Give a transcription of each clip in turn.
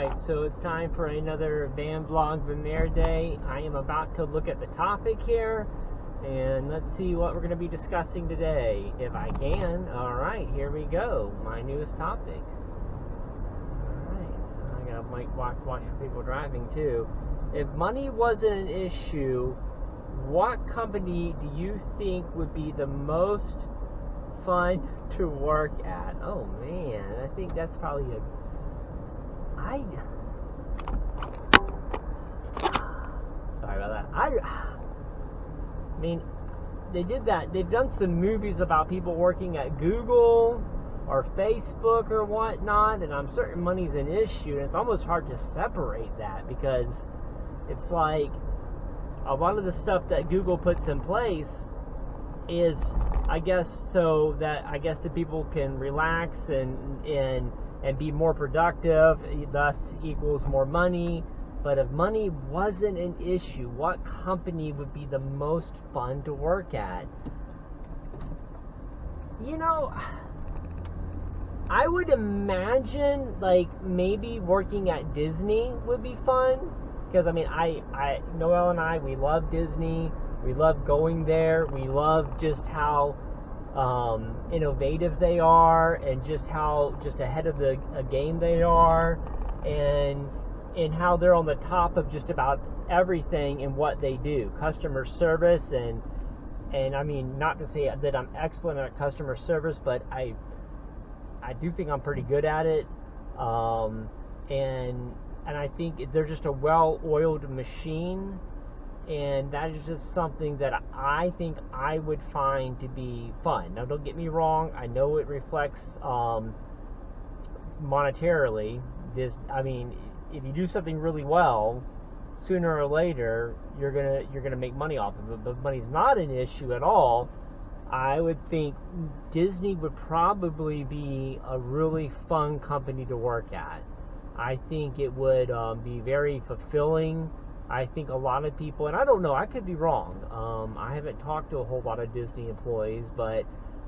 Alright, so it's time for another Van Vlog Vimare Day. I am about to look at the topic here, and let's see what we're going to be discussing today, if I can. Alright, here we go. My newest topic. Alright, I gotta watch for people driving too. If money wasn't an issue, what company do you think would be the most fun to work at? Oh man, I think that's probably sorry about that. I mean, they did that. They've done some movies about people working at Google or Facebook or whatnot, and I'm certain money's an issue, and it's almost hard to separate that because it's like a lot of the stuff that Google puts in place is, I guess, so that the people can relax and be more productive, thus equals more money. But if money wasn't an issue, what company would be the most fun to work at? You know, I would imagine like maybe working at Disney would be fun, because I mean, Noelle and I, we love Disney. We love going there. We love just how innovative they are, and just how ahead of the game they are, and how they're on the top of just about everything in what they do. Customer service, and I mean, not to say that I'm excellent at customer service, but I do think I'm pretty good at it, and I think they're just a well-oiled machine. And that is just something that I think I would find to be fun. Now, don't get me wrong. I know it reflects monetarily. I mean, if you do something really well, sooner or later you're gonna make money off of it. But if money's not an issue at all, I would think Disney would probably be a really fun company to work at. I think it would be very fulfilling. I think a lot of people, and I don't know, I could be wrong. I haven't talked to a whole lot of Disney employees, but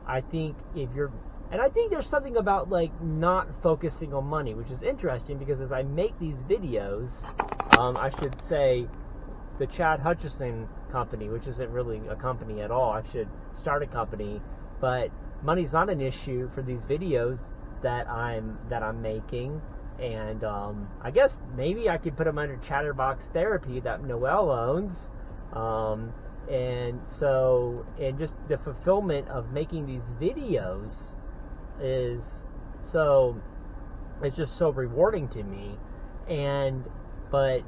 I think I think there's something about like not focusing on money, which is interesting, because as I make these videos, I should say the Chad Hutchison company, which isn't really a company at all. I should start a company, but money's not an issue for these videos that I'm making. And I guess maybe I could put them under Chatterbox Therapy that Noelle owns, and just the fulfillment of making these videos it's just so rewarding to me. But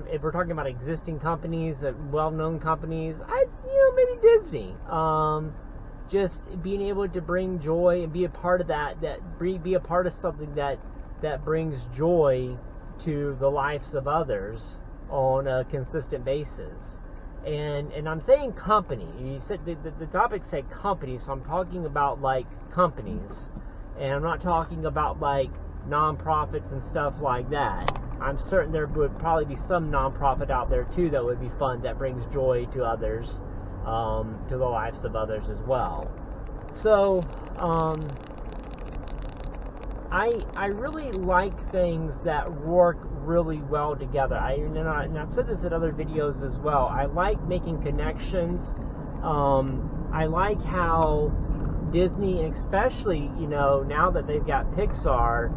if we're talking about existing companies, well-known companies, maybe Disney. Just being able to bring joy and be a part of be a part of something that brings joy to the lives of others on a consistent basis. And I'm saying company. You said the topic said company, so I'm talking about like companies, and I'm not talking about like nonprofits and stuff like that. I'm certain there would probably be some nonprofit out there too that would be fun, that brings joy to others, to the lives of others as well. So I really like things that work really well together. And I've said this in other videos as well. I like making connections. I like how Disney, and especially now that they've got Pixar,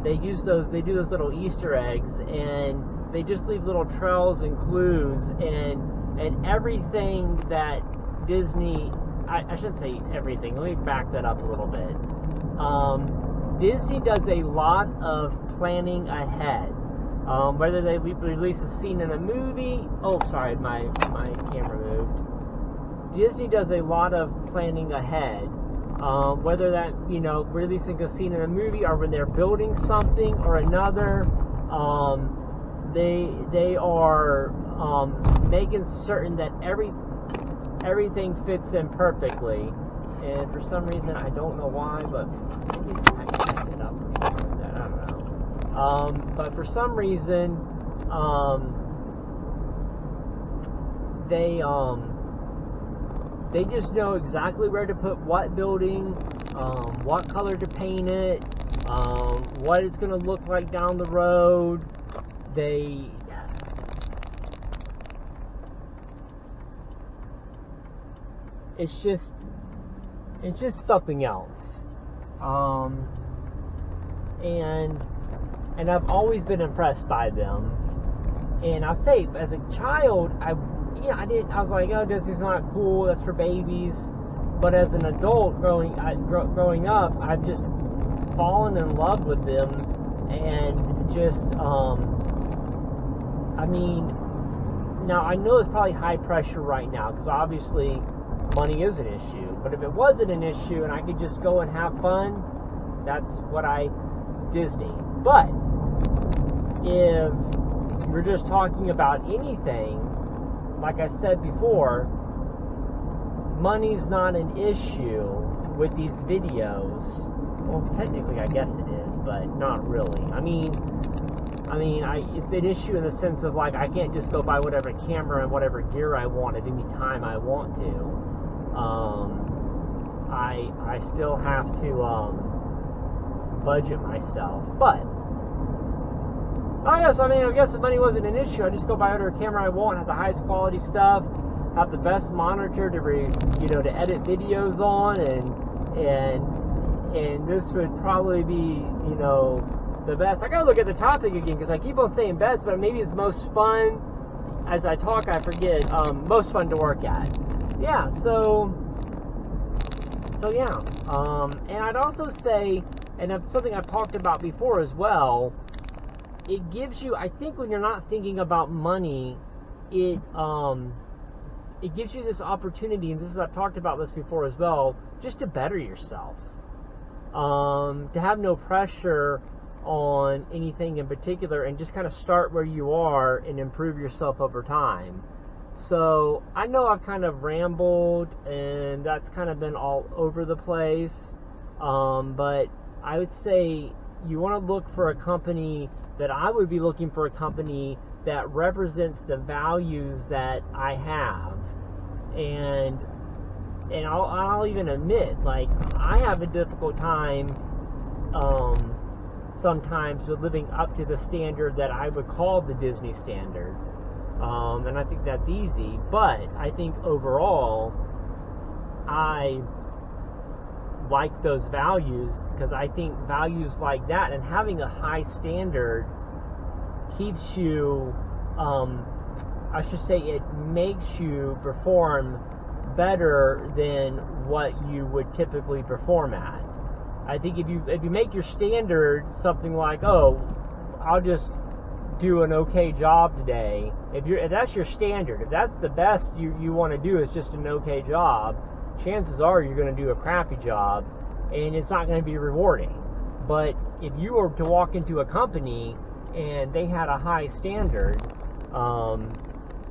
they do those little Easter eggs, and they just leave little trails and clues, and everything that Disney. I shouldn't say everything. Let me back that up a little bit. Disney does a lot of planning ahead. Whether they release a scene in a movie. Oh, sorry, my camera moved. Disney does a lot of planning ahead. Whether that, releasing a scene in a movie, or when they're building something or another, they are making certain that everything fits in perfectly. And for some reason, I don't know why, but maybe I can back it up or something like that. I don't know. But for some reason, they just know exactly where to put what building, what color to paint it, what it's going to look like down the road. It's just something else. And I've always been impressed by them. And I'd say, as a child, I was like, oh, Disney's not cool, that's for babies. But as an adult growing up, I've just fallen in love with them, and just, now I know it's probably high pressure right now, because obviously money is an issue. But if it wasn't an issue and I could just go and have fun, that's what Disney. But if you're just talking about anything, like I said before, money's not an issue with these videos. Well, technically, I guess it is, but not really. It's an issue in the sense of, like, I can't just go buy whatever camera and whatever gear I want at any time I want to. I still have to budget myself, but I guess if money wasn't an issue, I'd just go buy whatever camera I want, have the highest quality stuff, have the best monitor to edit videos on, and this would probably be, the best. I gotta look at the topic again, because I keep on saying best, but maybe it's most fun. As I talk, I forget. Most fun to work at. Yeah, so yeah. And I'd also say, and something I've talked about before as well, it gives you, I think, when you're not thinking about money, it gives you this opportunity, and I've talked about this before as well, just to better yourself. To have no pressure on anything in particular, and just kind of start where you are and improve yourself over time. So I know I've kind of rambled, and that's kind of been all over the place, but I would say you want to look for a company that I would be looking for, a company that represents the values that I have. And I'll even admit, like, I have a difficult time sometimes with living up to the standard that I would call the Disney standard. And I think that's easy, but I think overall I like those values, because I think values like that and having a high standard keeps you, it makes you perform better than what you would typically perform at. I think if you make your standard something like, oh, I'll just do an okay job today, if that's your standard, if that's the best you want to do is just an okay job, chances are you're going to do a crappy job, and it's not going to be rewarding. But if you were to walk into a company and they had a high standard,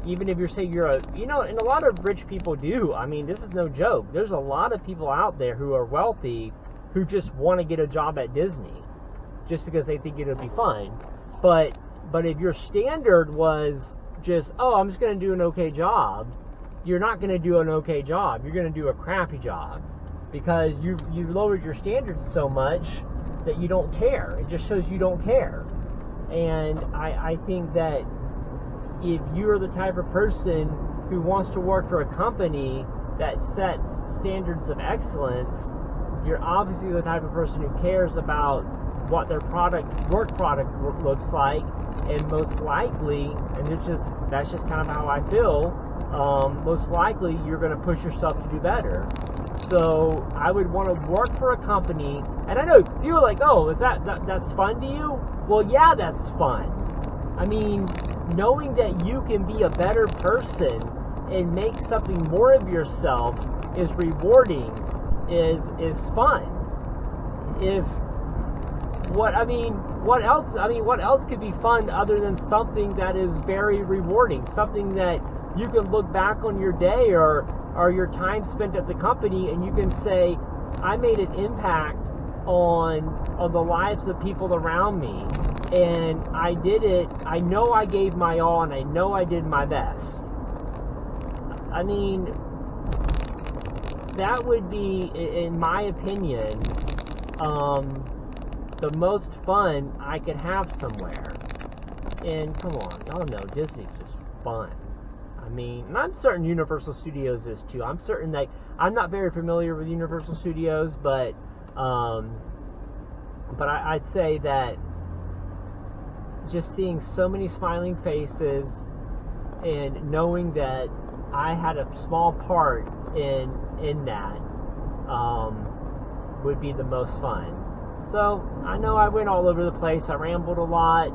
even if and a lot of rich people do, this is no joke, there's a lot of people out there who are wealthy who just want to get a job at Disney just because they think it'll be fun. But if your standard was just, oh, I'm just going to do an okay job, you're not going to do an okay job. You're going to do a crappy job, because you lowered your standards so much that you don't care. It just shows you don't care. And I think that if you're the type of person who wants to work for a company that sets standards of excellence, you're obviously the type of person who cares about what their work product looks like, and most likely, and that's just kind of how I feel, most likely you're going to push yourself to do better. So I would want to work for a company, and I know people are like, oh, is that's fun to you? Well, yeah, that's fun. Knowing that you can be a better person and make something more of yourself is rewarding, is fun. What else could be fun other than something that is very rewarding, something that you can look back on your day or your time spent at the company, and you can say, I made an impact on the lives of people around me, and I did it. I know I gave my all, and I know I did my best. That would be, in my opinion, the most fun I could have somewhere. And come on, y'all know Disney's just fun. I mean, and I'm certain Universal Studios is too. I'm certain that I'm not very familiar with Universal Studios, but I'd say that just seeing so many smiling faces and knowing that I had a small part in that would be the most fun. So I know I went all over the place. I rambled a lot.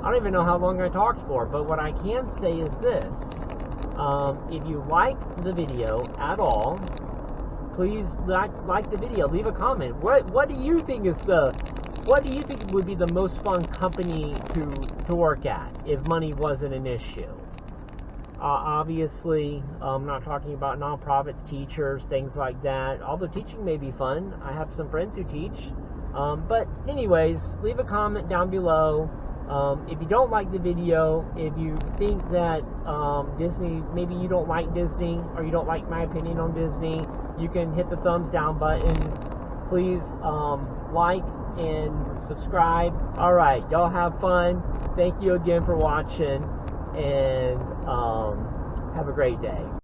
I don't even know how long I talked for, but what I can say is this. If you like the video at all, please like the video. Leave a comment. What do you think would be the most fun company to work at if money wasn't an issue? Obviously, I'm not talking about nonprofits, teachers, things like that. Although teaching may be fun. I have some friends who teach. But anyways, leave a comment down below. If you don't like the video, if you think that Disney, maybe you don't like Disney, or you don't like my opinion on Disney, you can hit the thumbs down button. Please like and subscribe. Alright, y'all have fun. Thank you again for watching, and have a great day.